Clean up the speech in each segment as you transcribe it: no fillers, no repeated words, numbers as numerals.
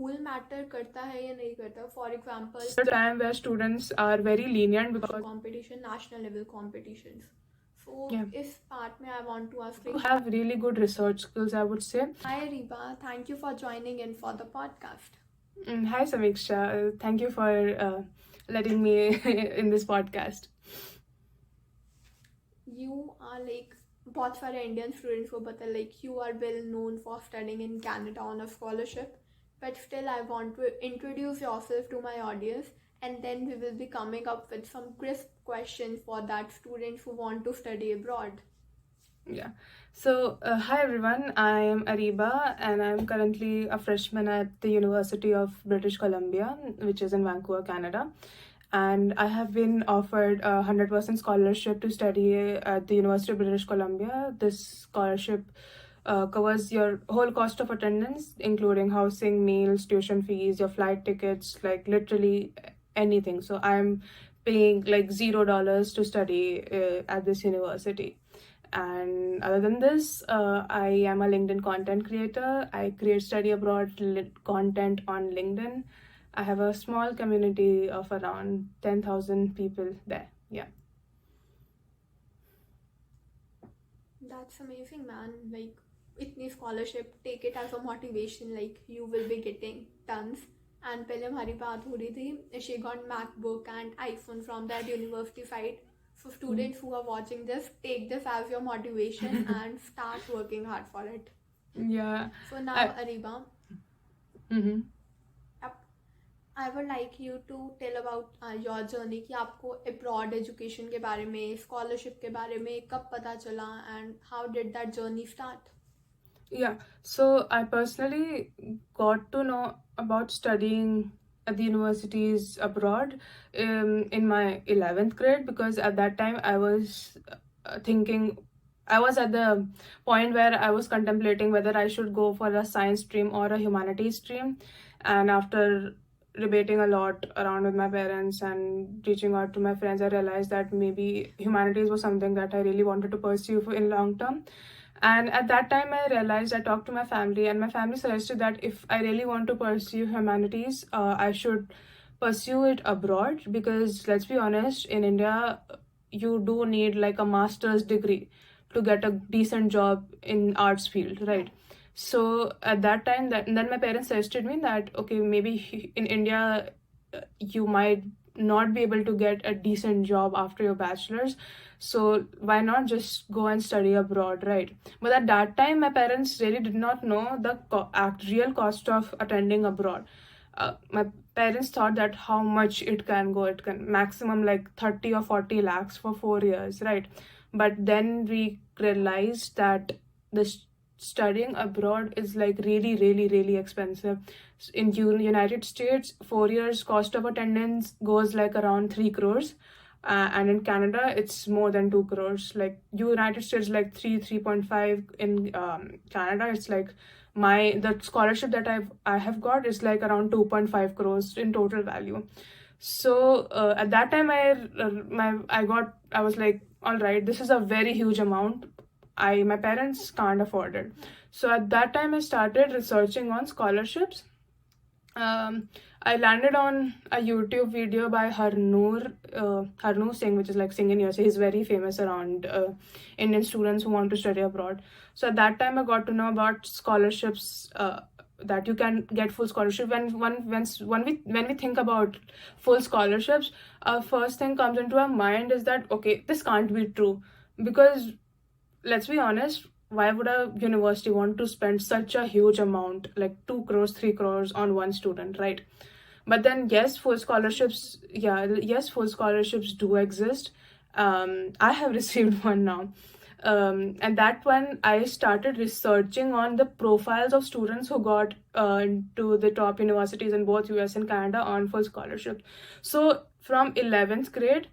school matter करता है या नहीं करता? For example, the time where students are very lenient because competition, national level competitions. So yeah, इस part में I want to ask, you have really good research skills, I would say. Hi Reba, thank you for joining in for the podcast. Hi Sameeksha, thank you for letting me in this podcast. You are like बहुत सारे Indian students को पता है like you are well known for studying in Canada on a scholarship, but still I want to introduce yourself to my audience, and then we will be coming up with some crisp questions for that students who want to study abroad. Yeah. So, hi everyone. I am Ariba, and I'm currently a freshman at the University of British Columbia, which is in Vancouver, Canada. And I have been offered a 100% scholarship to study at the University of British Columbia. This scholarship covers your whole cost of attendance, including housing, meals, tuition fees, your flight tickets, like literally anything. So I'm paying like $0 to study at this university. And other than this, I am a LinkedIn content creator. I create study abroad content on LinkedIn. I have a small community of around 10,000 people there. Yeah. That's amazing, man. Like, itni scholarship, take it as a motivation. Like, you will be getting tons. And पहले हमारी बात हो रही थी, she got MacBook and iPhone from that university side. So students who are watching this, take this as your motivation and start working hard for it. Yeah. So now, Ariba, I would like you to tell about your journey कि आपको abroad education के बारे में, scholarship के बारे में कब पता चला, and how did that journey start? Yeah, so I personally got to know about studying at the universities abroad in my 11th grade, because at that time I was thinking, I was at the point where I was contemplating whether I should go for a science stream or a humanities stream. And after debating a lot around with my parents and reaching out to my friends, I realized that maybe humanities was something that I really wanted to pursue for in long term. And at that time, I realized, I talked to my family, and my family suggested that if I really want to pursue humanities, I should pursue it abroad, because let's be honest, in India, you do need like a master's degree to get a decent job in arts field, right? So at that time, then my parents suggested me that, okay, maybe in India, you might not be able to get a decent job after your bachelor's, so why not just go and study abroad, right? But at that time, my parents really did not know the real cost of attending abroad. My parents thought that how much it can go, it can maximum like 30 or 40 lakhs for 4 years, right? But then we realized that this studying abroad is like really, really, really expensive. In United States, 4 years cost of attendance goes like around 3 crores. And in Canada, it's more than 2 crores. Like United States, like 3.5. In Canada, it's like the scholarship that I have got is like around 2.5 crores in total value. So at that time, I was like, all right, this is a very huge amount. My parents can't afford it. So at that time, I started researching on scholarships. I landed on a YouTube video by Harnoor Singh, which is like Singh in USA. He's very famous around Indian students who want to study abroad. So at that time, I got to know about scholarships, that you can get full scholarship. When we think about full scholarships, first thing comes into our mind is that, okay, this can't be true, because let's be honest, why would a university want to spend such a huge amount, like 2 crores, 3 crores on one student, right? But then, yes, full scholarships do exist. I have received one now. And that one, I started researching on the profiles of students who got into the top universities in both US and Canada on full scholarship. So from 11th grade,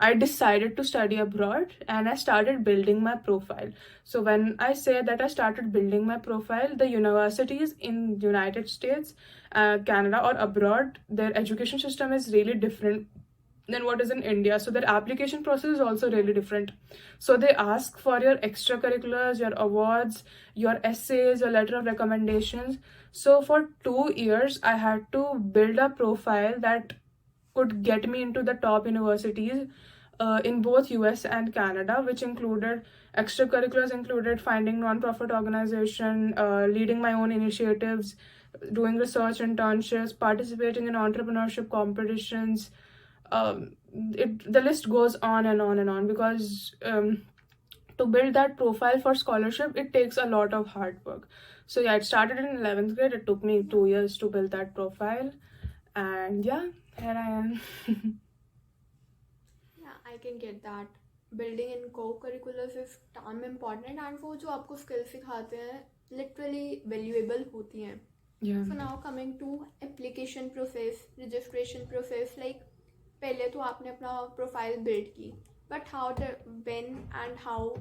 I decided to study abroad, and I started building my profile. So when I say that I started building my profile, the universities in the United States, Canada or abroad, their education system is really different than what is in India. So their application process is also really different. So they ask for your extracurriculars, your awards, your essays, your letter of recommendations. So for 2 years, I had to build a profile that could get me into the top universities in both US and Canada, which included extracurriculars, included finding non-profit organization, leading my own initiatives, doing research internships, participating in entrepreneurship competitions. The list goes on and on and on, because to build that profile for scholarship, it takes a lot of hard work. So yeah, it started in 11th grade. It took me 2 years to build that profile, and yeah, here I am. Yeah, I can get that. Building in co-curriculars is damn important, and वो जो आपको skills सिखाते हैं literally valuable होती हैं. Yeah. So now coming to application process, registration process, like पहले तो आपने अपना profile build की, but when and how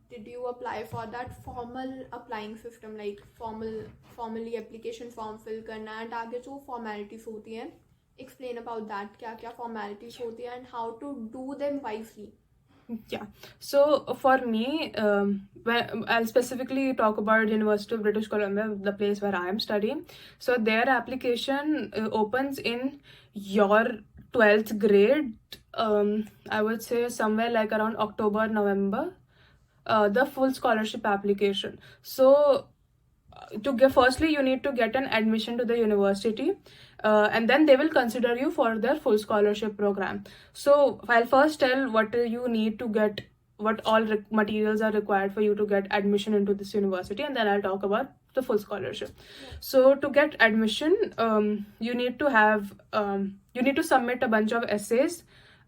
did you apply for that formal applying system, like formally application form fill करना, and आगे जो formalities होती हैं, explain about that, क्या क्या formalities होती हैं and how to do them wisely. Yeah, so for me, I'll specifically talk about University of British Columbia, the place where I am studying. So their application opens in your 12th grade, I would say somewhere like around October, November, the full scholarship application. So firstly, you need to get an admission to the university, and then they will consider you for their full scholarship program. So I'll first tell what you need to get, what all materials are required for you to get admission into this university, and then I'll talk about the full scholarship. So to get admission, you need to submit a bunch of essays.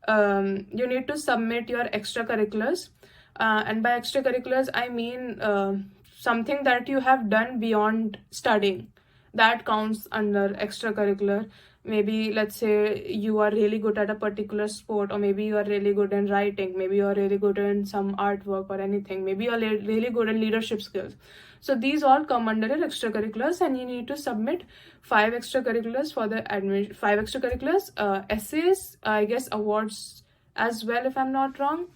You need to submit your extracurriculars, and by extracurriculars I mean something that you have done beyond studying. That counts under extracurricular. Maybe let's say you are really good at a particular sport, or maybe you are really good in writing, maybe you are really good in some artwork or anything, maybe you are really good in leadership skills. So these all come under your extracurriculars, and you need to submit 5 extracurriculars for the admission. 5 extracurriculars, essays, I guess awards as well, if I'm not wrong.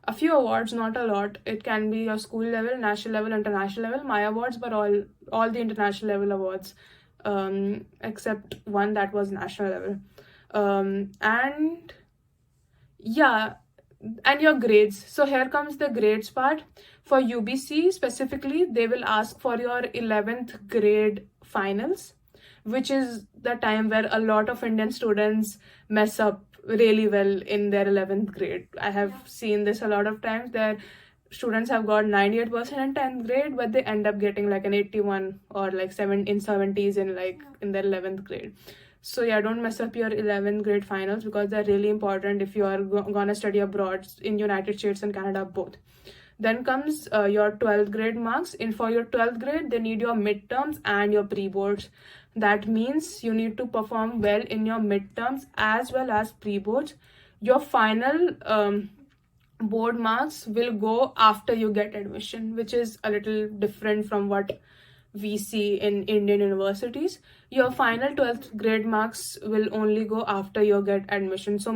A few awards, not a lot. It can be your school level, national level, international level. My awards were all the international level awards, except one that was national level. And yeah, and your grades. So here comes the grades part. For UBC specifically, they will ask for your 11th grade finals, which is the time where a lot of Indian students mess up really well in their 11th grade. I have seen this a lot of times. Their students have got 98% in 10th grade, but they end up getting like an 81 or like 70s in their 11th grade. So yeah, don't mess up your 11th grade finals, because they're really important if you are gonna study abroad in United States and Canada both. Then comes your 12th grade marks. For your 12th grade, they need your midterms and your pre-boards. That means you need to perform well in your midterms as well as pre-boards. Your final board marks will go after you get admission, which is a little different from what we see in Indian universities. Your final 12th grade marks will only go after you get admission. So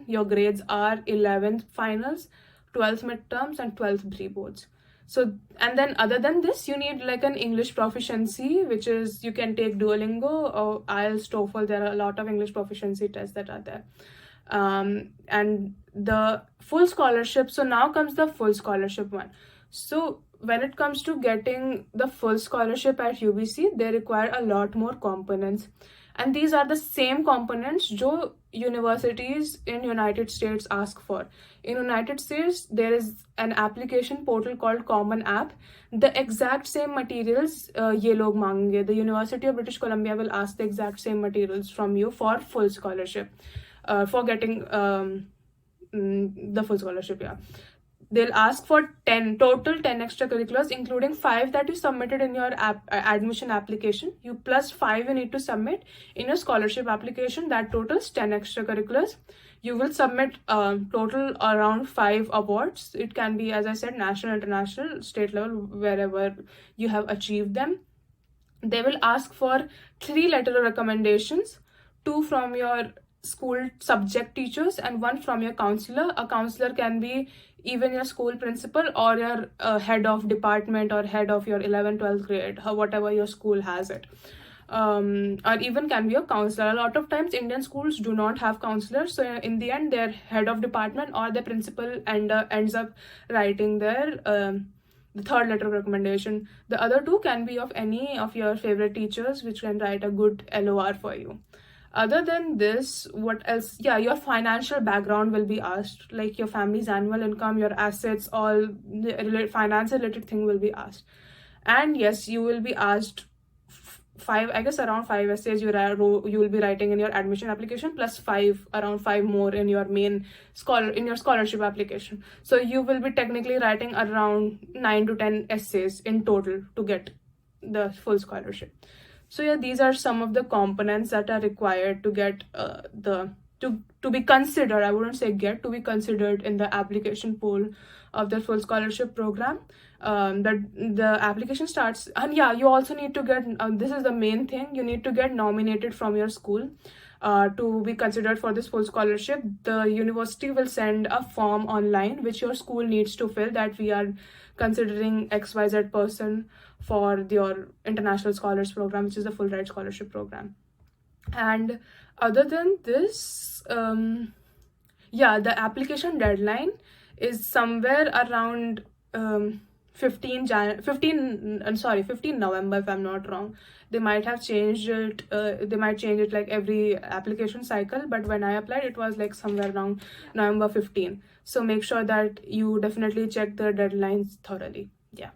your grades are 11th finals, 12th midterms, and 12th pre-boards. So, and then other than this, you need like an English proficiency, which is, you can take Duolingo or IELTS, TOEFL. There are a lot of English proficiency tests that are there. And the full scholarship. So now comes the full scholarship one. So when it comes to getting the full scholarship at UBC, they require a lot more components. And these are the same components जो universities in United States ask for. In United States, there is an application portal called Common App. The exact same materials ये लोग मांगेंगे. The University of British Columbia will ask the exact same materials from you for full scholarship, for getting the full scholarship, yeah. They'll ask for total 10 extracurriculars, including 5 that you submitted in your admission application. You plus 5 you need to submit in your scholarship application. That totals 10 extracurriculars. You will submit total around 5 awards. It can be, as I said, national, international, state level, wherever you have achieved them. They will ask for 3 letter recommendations, 2 from your school subject teachers and one from your counselor. A counselor can be even your school principal or your head of department or head of your 11th 12th grade, whatever your school has it. Or even can be a counselor. A lot of times Indian schools do not have counselors, so in the end their head of department or the principal ends up writing their the third letter of recommendation. The other two can be of any of your favorite teachers, which can write a good LOR for you. Other than this, what else? Yeah, your financial background will be asked, like your family's annual income, your assets, all the finance related thing will be asked. And yes, you will be asked around five essays you will be writing in your admission application, plus around five more in your main scholarship application. So you will be technically writing around 9 to 10 essays in total to get the full scholarship. So yeah, these are some of the components that are required to get to be considered. I wouldn't say get, to be considered in the application pool of the full scholarship program. That the application starts, and yeah, you also need to get this is the main thing, you need to get nominated from your school to be considered for this full scholarship. The university will send a form online which your school needs to fill, that we are considering XYZ person for your international scholars program, which is the full ride scholarship program. And other than this, the application deadline is somewhere around 15 November, if I'm not wrong. They might have changed it. They might change it like every application cycle, but when I applied, it was like somewhere around November 15. So make sure that you definitely check the deadlines thoroughly. Yeah,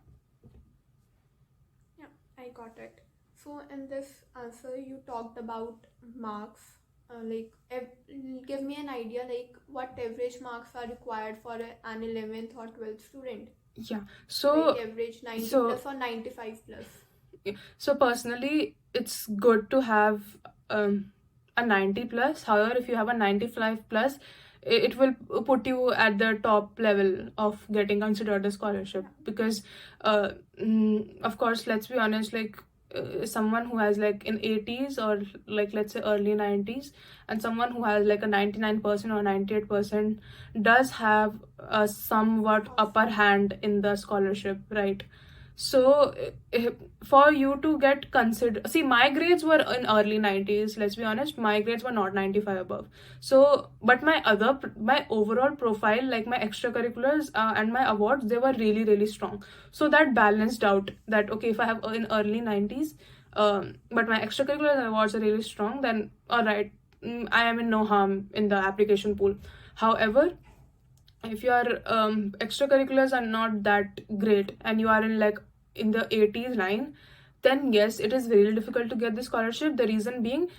I got it. So in this answer, you talked about marks. Give me an idea, like what average marks are required for an 11th or 12th student. Yeah, so like average 90 plus or 95 plus. So personally, it's good to have a 90 plus. However, if you have a 95 plus, it will put you at the top level of getting considered a scholarship, because of course, let's be honest, like someone who has like in 80s or like let's say early 90s, and someone who has like a 99% or 98% does have a somewhat upper hand in the scholarship, right? So for you to get considered, see, my grades were in early 90s, let's be honest, my grades were not 95 above. So but my overall profile, like my extracurriculars and my awards, they were really really strong. So that balanced out that, okay, if I have in early 90s but my extracurriculars and awards are really strong, then all right, I am in no harm in the application pool. However, if your extracurriculars are not that great and you are in like in the 80s line, then yes, it is really difficult to get the scholarship. The reason being,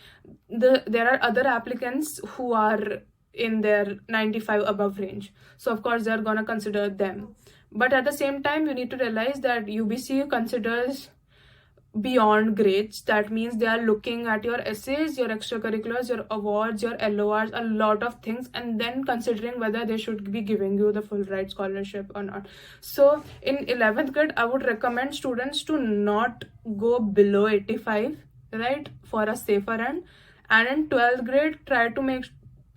there are other applicants who are in their 95 above range, so of course they're gonna consider them. But at the same time, you need to realize that UBC considers beyond grades. That means they are looking at your essays, your extracurriculars, your awards, your LORs, a lot of things, and then considering whether they should be giving you the full ride scholarship or not. So in 11th grade, I would recommend students to not go below 85, right, for a safer end. And in 12th grade, try to make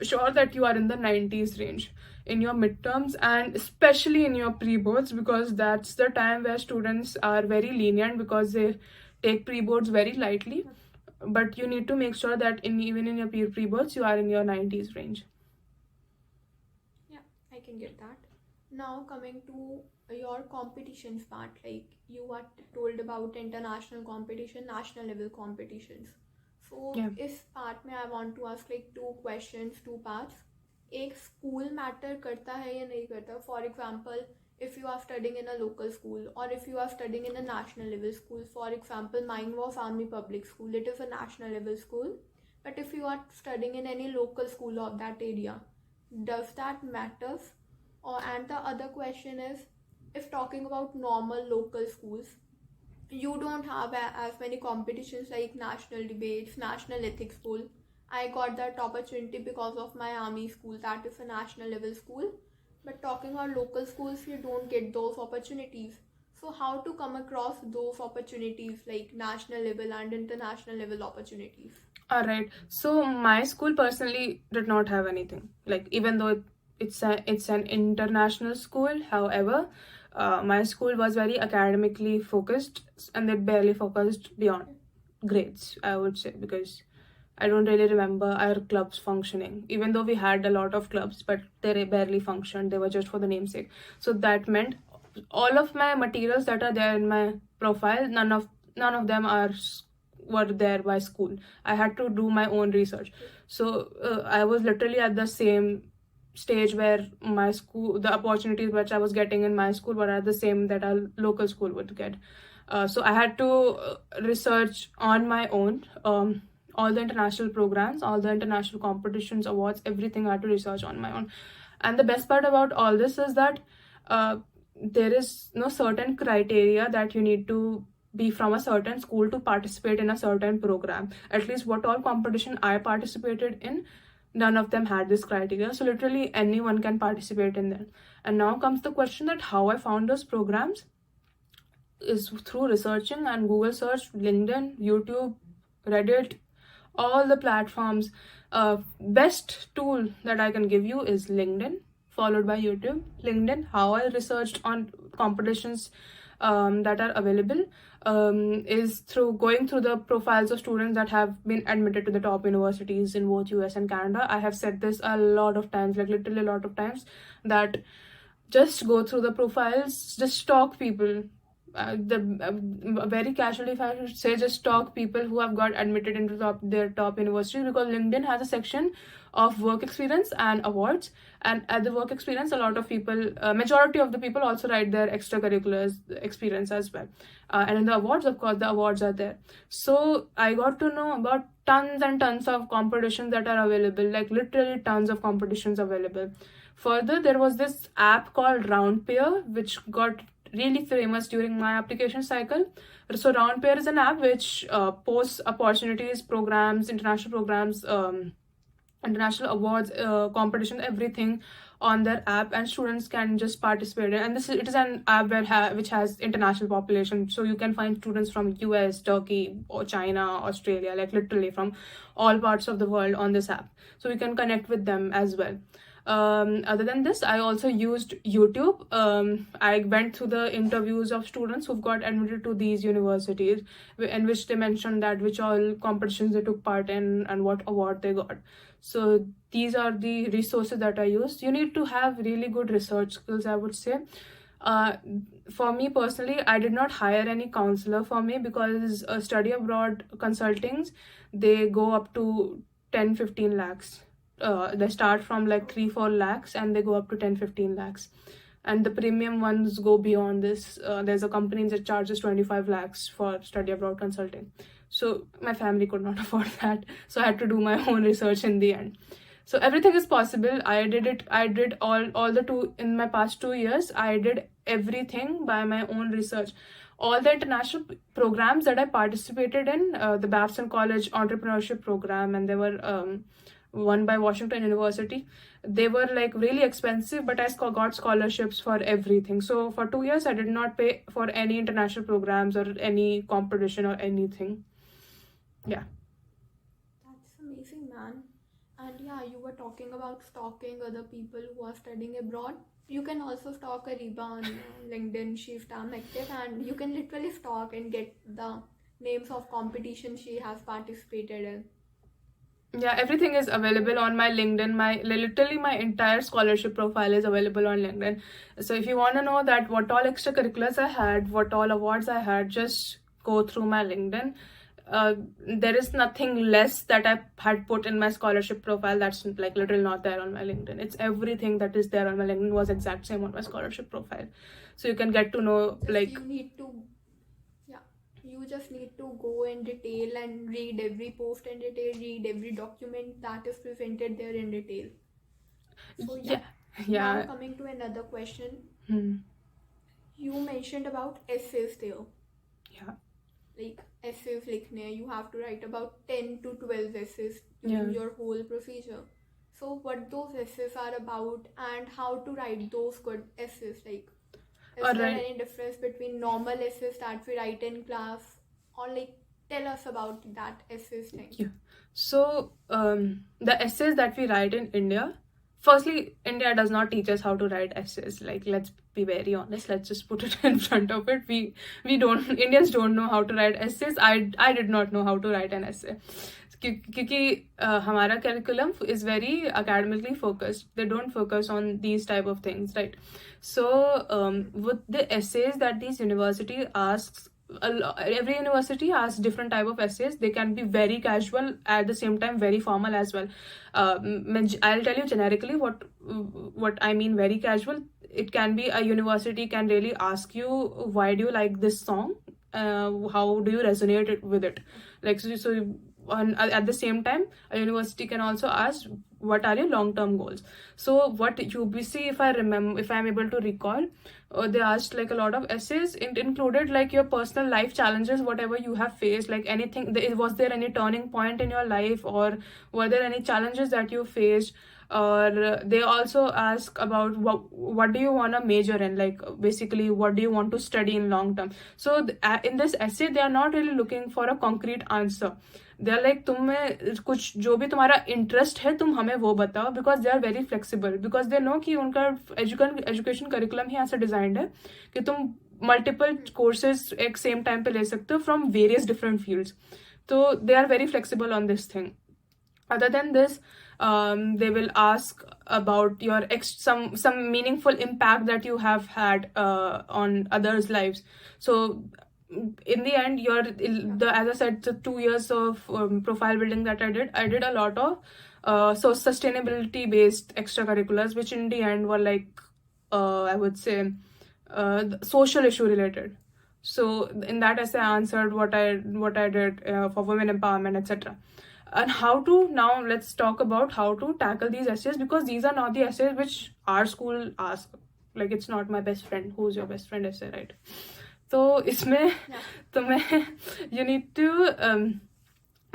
sure that you are in the 90s range in your midterms, and especially in your pre-boards, because that's the time where students are very lenient, because they take pre-boards very lightly. But you need to make sure that even in your pre-boards, you are in your 90s range. Yeah, I can get that. Now coming to your competitions part, like you were told about international competition, national level competitions. So इस part में I want to ask like two questions, two parts. एक school matter करता है या नहीं करता? For example, if you are studying in a local school or if you are studying in a national level school. For example, mine was Army Public School. It is a national level school. But if you are studying in any local school of that area, does that matters? And the other question is, if talking about normal local schools, you don't have as many competitions like national debates, national ethics pool. I got that opportunity because of my army school. That is a national level school. But talking about local schools, you don't get those opportunities. So how to come across those opportunities, like national level and international level opportunities? All right. So my school personally did not have anything. Like, even though it's an international school, however, my school was very academically focused, and they barely focused beyond grades, I would say, because I don't really remember our clubs functioning. Even though we had a lot of clubs, but they barely functioned. They were just for the namesake. So that meant all of my materials that are there in my profile, none of them were there by school. I had to do my own research. So I was literally at the same stage where my school, the opportunities which I was getting in my school were at the same that our local school would get. So I had to research on my own. All the international programs, all the international competitions, awards, everything I had to research on my own. And the best part about all this is that there is no certain criteria that you need to be from a certain school to participate in a certain program. At least what all competition I participated in, none of them had this criteria. So literally anyone can participate in them. And now comes the question that how I found those programs is through researching and Google search, LinkedIn, YouTube, Reddit, all the platforms. Best tool that I can give you is LinkedIn, followed by YouTube. LinkedIn, how I researched on competitions that are available is through going through the profiles of students that have been admitted to the top universities in both US and Canada. I have said this a lot of times, like literally a lot of times, that just go through the profiles, just stalk people. Very casually, if I should say, just stalk people who have got admitted into their top universities, because LinkedIn has a section of work experience and awards. And at the work experience, a lot of people, majority of the people also write their extracurriculars experience as well. And in the awards, of course, the awards are there. So I got to know about tons and tons of competitions that are available, like literally tons of competitions available. Further, there was this app called RoundPeer, which got really famous during my application cycle. So RoundPeer is an app which posts opportunities, programs, international programs, international awards, competition, everything on their app, and students can just participate. And it is an app which has international population, so you can find students from US, Turkey, or China, Australia, like literally from all parts of the world on this app, so you can connect with them as well. Other than this, I also used YouTube. I went through the interviews of students who've got admitted to these universities, in which they mentioned that which all competitions they took part in and what award they got. So these are the resources that I used. You need to have really good research skills, I would say. For me personally, I did not hire any counselor for me, because study abroad consultings, they go up to 10-15 lakhs. They start from like 3-4 lakhs and they go up to 10-15 lakhs, and the premium ones go beyond this. There's a company that charges 25 lakhs for study abroad consulting. So my family could not afford that, so I had to do my own research in the end. So everything is possible. I did all the two in my past 2 years. I did everything by my own research. All the international programs that I participated in, the Babson College entrepreneurship program, and they were one by Washington University. They were like really expensive, but I got scholarships for everything. So for 2 years, I did not pay for any international programs or any competition or anything. Yeah. That's amazing, man. And yeah, you were talking about stalking other people who are studying abroad. You can also stalk Ariba on LinkedIn. She's damn active, and you can literally stalk and get the names of competitions she has participated in. Yeah, everything is available on my LinkedIn. Literally my entire scholarship profile is available on LinkedIn. So if you want to know that what all extracurriculars I had, what all awards I had, just go through my LinkedIn. There is nothing less that I had put in my scholarship profile that's like literally not there on my LinkedIn. It's everything that is there on my LinkedIn was exact same on my scholarship profile. So you can get to know like you just need to go in detail and read every post in detail, read every document that is presented there in detail. So yeah. Now coming to another question. You mentioned about essays there. Yeah. Like essays likhne, you have to write about 10 to 12 essays during your whole procedure. So what those essays are about and how to write those good essays, like Is there Alright. any difference between normal essays that we write in class, or like tell us about that essays thing? Yeah. So the essays that we write in India, firstly, India does not teach us how to write essays. Like, let's be very honest. Let's just put it in front of it. We don't, Indians don't know how to write essays. I did not know how to write an essay. क्योंकि हमारा curriculum is very academically focused. They don't focus on these type of things, right? So with the essays that these university asks, every university has different type of essays. They can be very casual, at the same time very formal as well. I'll tell you generically what I mean very casual. It can be a university can really ask you, why do you like this song, how do you resonate with it, like at the same time a university can also ask, what are your long-term goals. So what UBC, if I'm able to recall, they asked like a lot of essays. It included like your personal life challenges, whatever you have faced, like anything. Was there any turning point in your life, or were there any challenges that you faced? Or they also ask about what do you want to major in, like basically what do you want to study in long term. So in this essay they are not really looking for a concrete answer. They are like, तुम में कुछ जो भी तुम्हारा interest है तुम हमें वो बताओ, because they are very flexible, because they know कि उनका एजुकेशन करिकुलम ही ऐसा डिजाइंड है कि तुम मल्टीपल कोर्सेज एक सेम टाइम पे ले सकते हो फ्रॉम वेरियस डिफरेंट फील्ड्स. तो they are very flexible on this thing. Other than this, they will ask about your some meaningful impact that you have had on others' lives. So in the end, as I said, the 2 years of profile building that I did a lot of so sustainability based extracurriculars, which in the end were like I would say social issue related. So in that essay I answered what I did for women empowerment, etc. And how to, now let's talk about how to tackle these essays, because these are not the essays which our school asks. Like, it's not my best friend, who's your best friend essay, right? So isme tumhe you need to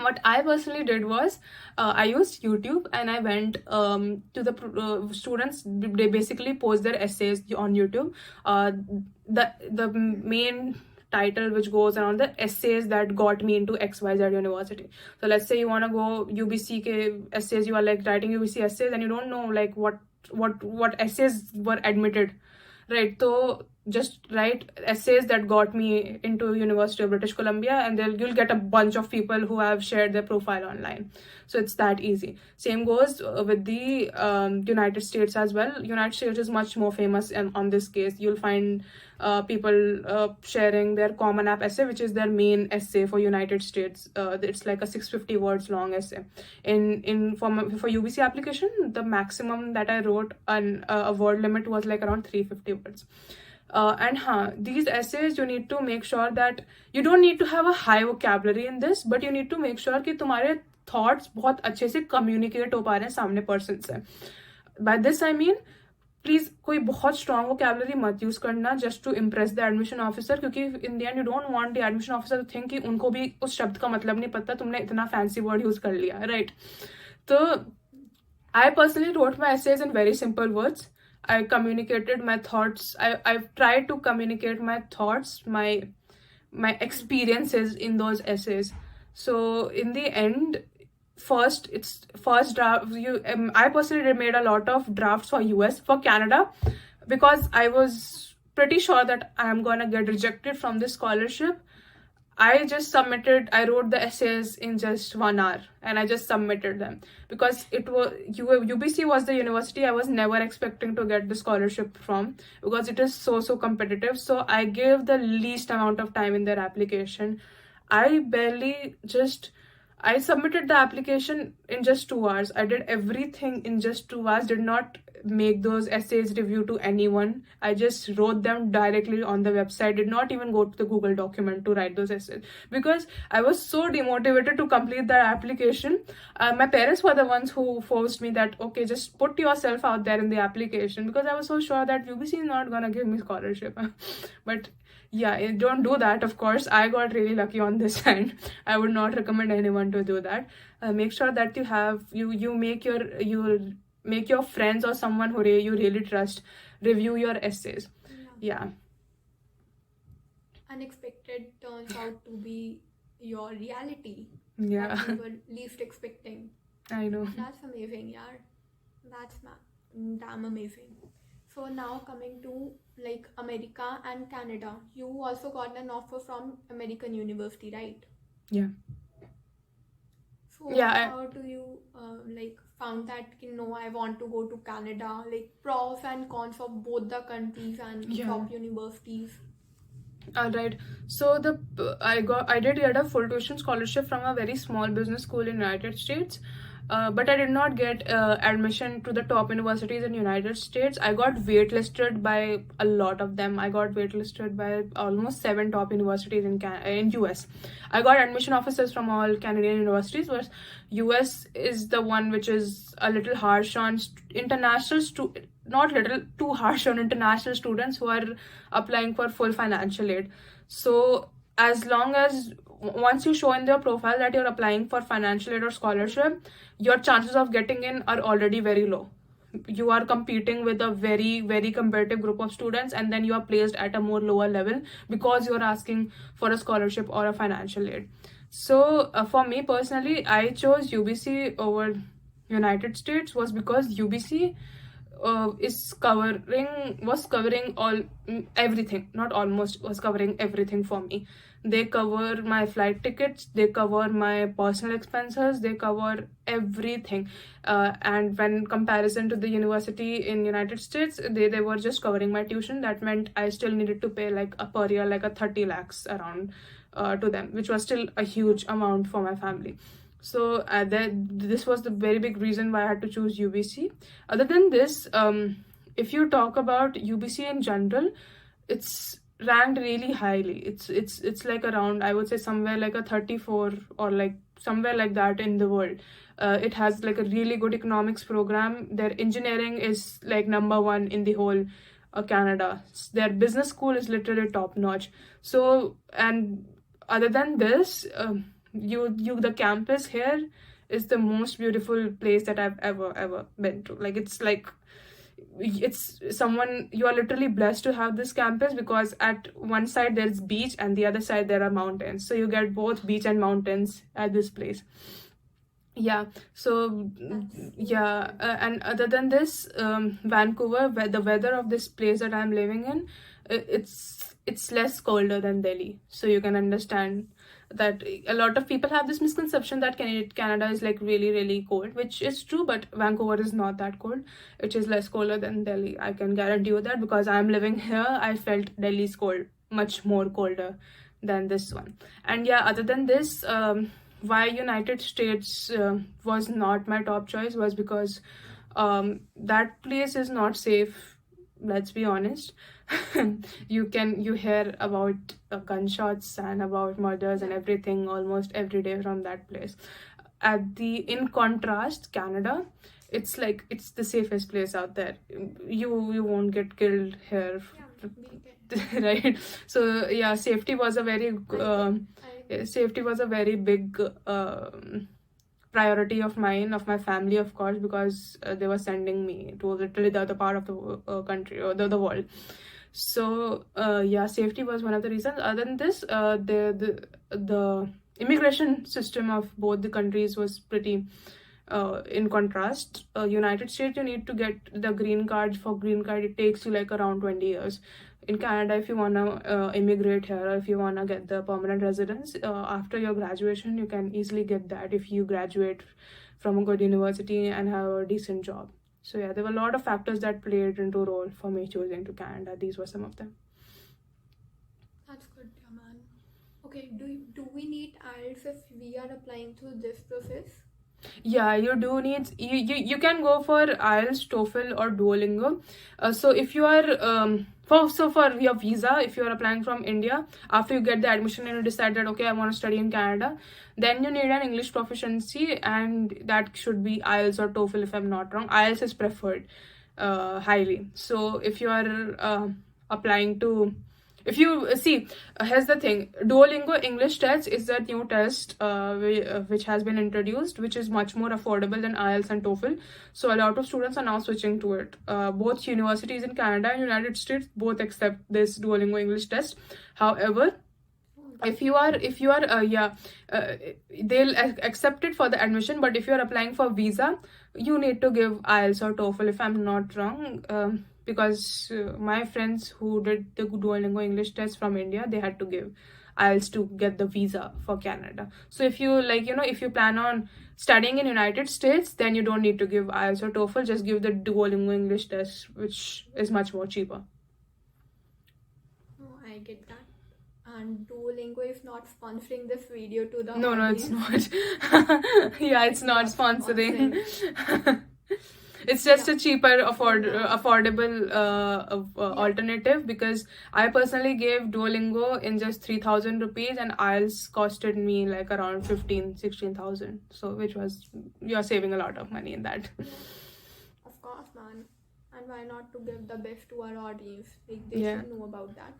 what I personally did was I used YouTube, and I went to the students. They basically post their essays on YouTube. The main title which goes around the essays that got me into XYZ university. So let's say you want to go UBC ke essays, you are like writing UBC essays and you don't know like what essays were admitted, right? So just write essays that got me into University of British Columbia, and you'll get a bunch of people who have shared their profile online. So it's that easy. Same goes with the United States as well. United States is much more famous on this case. You'll find people sharing their Common App essay, which is their main essay for United States. It's like a 650 words long essay. For UBC application, the maximum that I wrote on a word limit was like around 350 words. And these essays, you need to make sure that you don't need to have a high vocabulary in this, but you need to make sure कि तुम्हारे thoughts बहुत अच्छे से communicate हो पा रहे हैं सामने person से. By this I mean, please कोई बहुत strong vocabulary मत use करना just to impress the admission officer, क्योंकि in the end you don't want the admission officer to think कि उनको भी उस शब्द का मतलब नहीं पता, तुमने इतना fancy word use कर लिया, right? So I personally wrote my essays in very simple words. I communicated my thoughts. I've tried to communicate my thoughts, my experiences in those essays. So in the end, first draft. I personally made a lot of drafts for US, for Canada, because I was pretty sure that I am gonna get rejected from this scholarship. I wrote the essays in just 1 hour and I just submitted them, because UBC was the university I was never expecting to get the scholarship from, because it is so competitive. So I gave the least amount of time in their application. I submitted the application in just 2 hours. I did everything in just 2 hours, did not make those essays review to anyone. I just wrote them directly on the website, did not even go to the Google document to write those essays, because I was so demotivated to complete that application. My parents were the ones who forced me that, okay, just put yourself out there in the application, because I was so sure that UBC is not gonna give me scholarship. But yeah, don't do that, of course. I got really lucky on this end. I would not recommend anyone to do that. Make sure that you make your friends or someone who you really trust review your essays. Yeah. unexpected turns out to be your reality Yeah. that you were least expecting. I know. That's amazing, yeah. That's damn amazing. So now coming to like America and Canada, you also got an offer from American University, right? Yeah. So Yeah, how do you like found that I want to go to Canada, like pros and cons of both the countries and Yeah. top universities? All right. So I did get a full tuition scholarship from a very small business school in United States. But I did not get admission to the top universities in United States. I got waitlisted by a lot of them. I got waitlisted by almost 7 top universities in US. I got admission officers from all Canadian universities, but US is the one which is a little harsh on not little, too harsh on international students who are applying for full financial aid. So as long as once you show in their profile that you're applying for financial aid or scholarship, your chances of getting in are already very low. You are competing with a very, very competitive group of students, and then you are placed at a more lower level because you're asking for a scholarship or a financial aid. So for me personally, I chose UBC over United States was because UBC was covering everything, not almost, was covering everything for me. They cover my flight tickets, they cover my personal expenses, they cover everything. And when comparison to the university in United States, they were just covering my tuition. That meant I still needed to pay like a per year like a 30 lakhs around to them, which was still a huge amount for my family. So this was the very big reason why I had to choose UBC. Other than this, if you talk about UBC in general, it's ranked really highly. It's like around, I would say, somewhere like a 34 or like somewhere like that in the world. It has like a really good economics program. Their engineering is like number 1 in the whole Canada. Their business school is literally top notch. So, and other than this, the campus here is the most beautiful place that I've ever been to. Like it's someone, you are literally blessed to have this campus, because at one side there's beach and the other side there are mountains, so you get both beach and mountains at this place. Yeah, so yeah, and other than this, Vancouver, where the weather of this place that I'm living in, it's less colder than Delhi, so you can understand that a lot of people have this misconception that Canada is like really, really cold, which is true, but Vancouver is not that cold. It is less colder than Delhi. I can guarantee you that, because I'm living here. I felt Delhi's cold much more colder than this one. And yeah, other than this, why United States was not my top choice was because that place is not safe. Let's be honest. You hear about gunshots and about murders and everything almost every day from that place. In contrast, Canada, it's the safest place out there. You won't get killed here. Right? So yeah, safety was a very big priority of mine, of my family, of course, because they were sending me to literally the other part of the country or the world. So yeah, safety was one of the reasons. Other than this, the immigration system of both the countries was pretty in contrast. United States, you need to get the green card. For green card, it takes you like around 20 years. In Canada, if you want to immigrate here, or if you want to get the permanent residence, after your graduation, you can easily get that if you graduate from a good university and have a decent job. So yeah, there were a lot of factors that played into a role for me choosing to Canada. These were some of them. That's good, yeah, man. Okay, do we need IELTS if we are applying through this process? Yeah, you do need, you can go for IELTS, TOEFL or Duolingo. So if you are for your visa, if you are applying from India, after you get the admission and you decide that okay, I want to study in Canada, then you need an English proficiency, and that should be IELTS or TOEFL if I'm not wrong. IELTS is preferred highly. So if you are applying to If you see, here's the thing: Duolingo English test is a new test which has been introduced, which is much more affordable than IELTS and TOEFL. So a lot of students are now switching to it. Both universities in Canada and United States both accept this Duolingo English test. However, if you are they'll accept it for the admission, but if you are applying for visa, you need to give IELTS or TOEFL, if I'm not wrong. Because my friends who did the Duolingo English test from India, they had to give IELTS to get the visa for Canada. So if you if you plan on studying in United States, then you don't need to give IELTS or TOEFL. Just give the Duolingo English test, which is much more cheaper. Oh, I get that. And Duolingo is not sponsoring this video to the No, audience. no, it's not. Yeah, it's not sponsoring. It's just a cheaper, affordable alternative, because I personally gave Duolingo in just 3,000 rupees, and IELTS costed me like around 16,000. So, which was, you're saving a lot of money in that. Of course, man. And why not to give the best to our audience? Like, they Yeah. should know about that.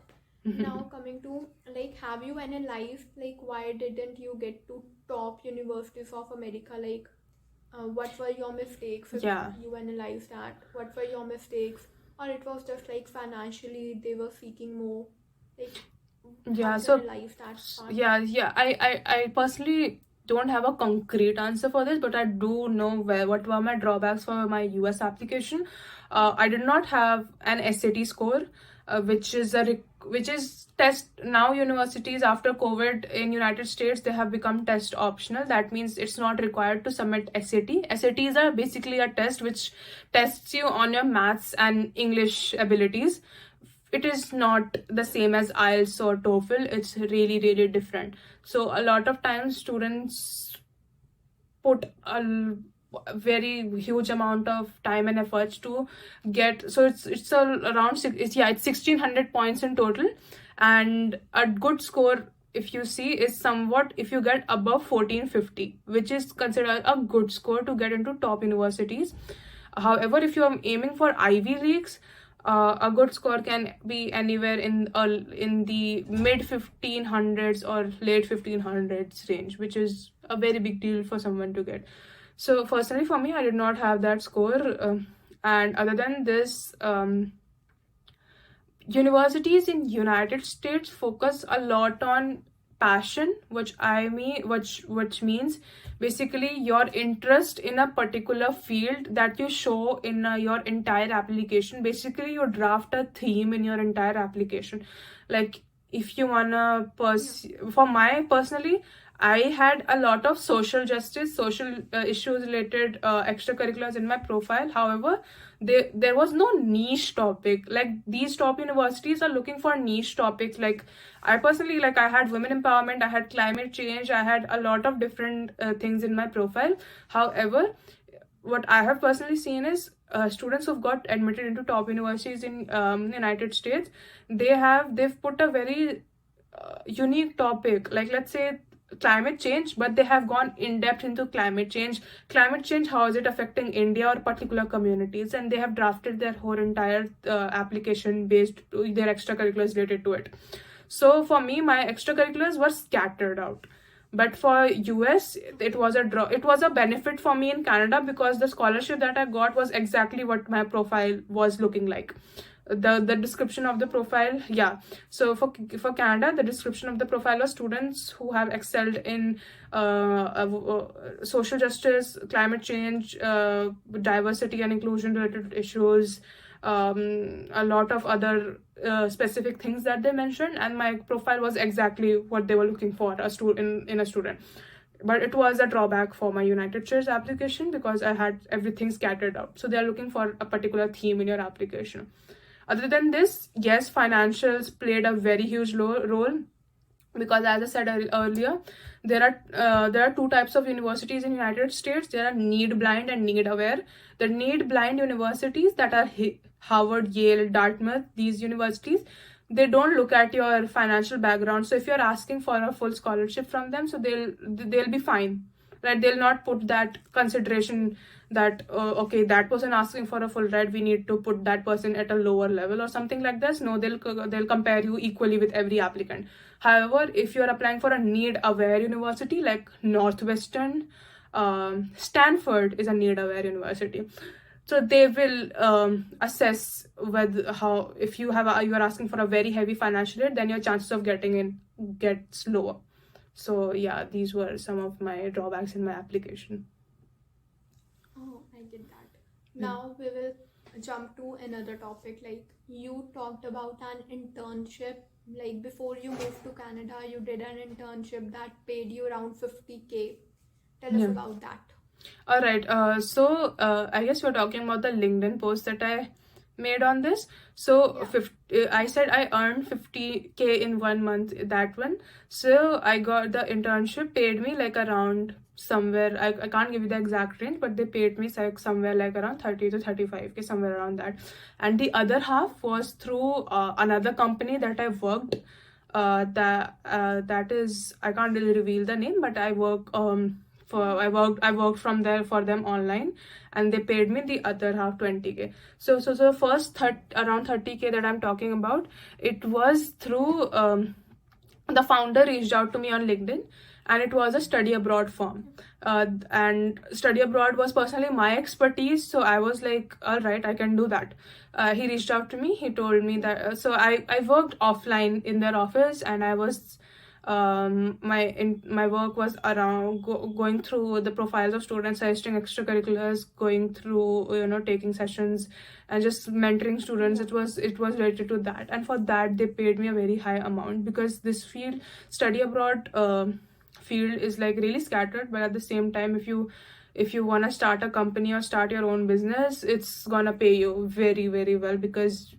Now coming to, like, have you analyzed, like, why didn't you get to top universities of America? Like, what were your mistakes? If Yeah. you analyze that, what were your mistakes? Or it was just like financially they were seeking more? Like, Yeah, have you so analyzed that part? yeah, I personally don't have a concrete answer for this, but I do know what were my drawbacks for my US application. I did not have an SAT score, which is test. Now universities after COVID in United States, they have become test optional. That means it's not required to submit SAT. SATs are basically a test which tests you on your maths and English abilities. It is not the same as IELTS or TOEFL. It's really, really different. So a lot of times students put a very huge amount of time and efforts to get, so it's around it's 1,600 points in total, and a good score, if you see, is somewhat, if you get above 1450, which is considered a good score to get into top universities. However, if you are aiming for Ivy Leagues, a good score can be anywhere in the mid 1500s or late 1500s range, which is a very big deal for someone to get. So personally for me, I did not have that score, and other than this, universities in United States focus a lot on passion, which means basically your interest in a particular field that you show in your entire application. Basically, you draft a theme in your entire application. Like, if you wanna for my personally, I had a lot of social justice, social issues related extracurriculars in my profile. However, there was no niche topic. Like, these top universities are looking for niche topics. Like, I personally, like, I had women empowerment, I had climate change, I had a lot of different things in my profile. However, what I have personally seen is students who've got admitted into top universities in United States, they've put a very unique topic. Like, let's say climate change, but they have gone in depth into climate change, how is it affecting India or particular communities, and they have drafted their whole entire application based on their extracurriculars related to it. So for me, my extracurriculars were scattered out, but for US, it was a benefit for me in Canada, because the scholarship that I got was exactly what my profile was looking like. The description of the profile, yeah. So for Canada, the description of the profile was students who have excelled in social justice, climate change, diversity and inclusion related issues, a lot of other specific things that they mentioned, and my profile was exactly what they were looking for in a student. But it was a drawback for my United States application, because I had everything scattered out. So they are looking for a particular theme in your application. Other than this, yes, financials played a very huge role, because as I said earlier, there are two types of universities in United States. There are need blind and need aware. The need blind universities, that are Harvard, Yale, Dartmouth, these universities, they don't look at your financial background. So if you're asking for a full scholarship from them, so they'll be fine. right? They'll not put that consideration that okay, that person asking for a Fulbright, we need to put that person at a lower level or something like this. No, they'll compare you equally with every applicant. However, if you're applying for a need aware university like Northwestern, Stanford is a need aware university, so they will assess whether how if you are asking for a very heavy financial aid, then your chances of getting in gets lower. So yeah, these were some of my drawbacks in my application. Oh, I get that. Now we will jump to another topic. Like you talked about an internship. Like before you moved to Canada, you did an internship that paid you around 50K. Tell us Yeah. about that. All right. So I guess we're talking about the LinkedIn post that I made on this. So Yeah. I said I earned 50K in 1 month, that one. So I got the internship, paid me like around somewhere, I can't give you the exact range, but they paid me like somewhere like around 30 to 35K, somewhere around that. And the other half was through another company that I worked. That is, I can't really reveal the name, but I worked from there for them online, and they paid me the other half 20K. So first around 30K that I'm talking about, it was through the founder reached out to me on LinkedIn, and it was a study abroad firm. And study abroad was personally my expertise, so I was like, all right, I can do that. He reached out to me, he told me that, so I worked offline in their office, and I was my work was around going through the profiles of students, suggesting extracurriculars, going through taking sessions and just mentoring students. It was related to that, and for that they paid me a very high amount, because this field, study abroad field, is like really scattered, but at the same time, if you want to start a company or start your own business, it's gonna pay you very, very well, because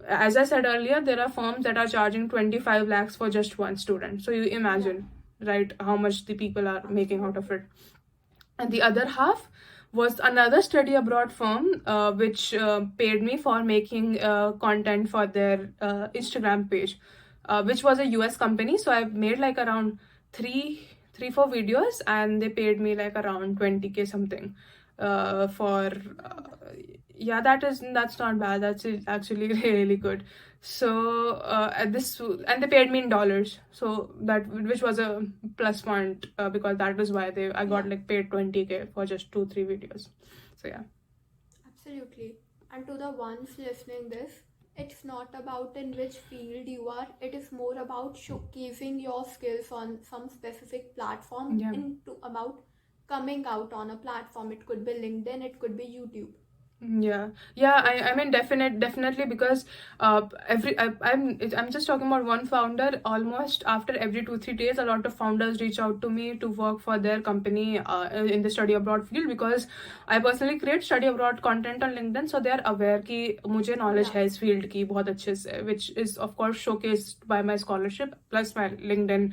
as I said earlier, there are firms that are charging 25 lakhs for just one student. So you imagine, right, how much the people are making out of it. And the other half was another study abroad firm, which paid me for making content for their Instagram page, which was a US company. So I made like around 4 videos, and they paid me like around 20K something for yeah, that's not bad. That's actually really good. So and they paid me in dollars, so that, which was a plus point, because that is why I got like paid 20K for just 2-3 videos. So yeah. Absolutely. And to the ones listening this, it's not about in which field you are, it is more about showcasing your skills on some specific platform, Yeah. into about coming out on a platform. It could be LinkedIn, it could be YouTube. Yeah, I mean, definitely, because I'm just talking about one founder. Almost after every 2-3 days, a lot of founders reach out to me to work for their company in the study abroad field, because I personally create study abroad content on LinkedIn, so they are aware कि मुझे knowledge है इस field की बहुत अच्छे से, which is of course showcased by my scholarship plus my LinkedIn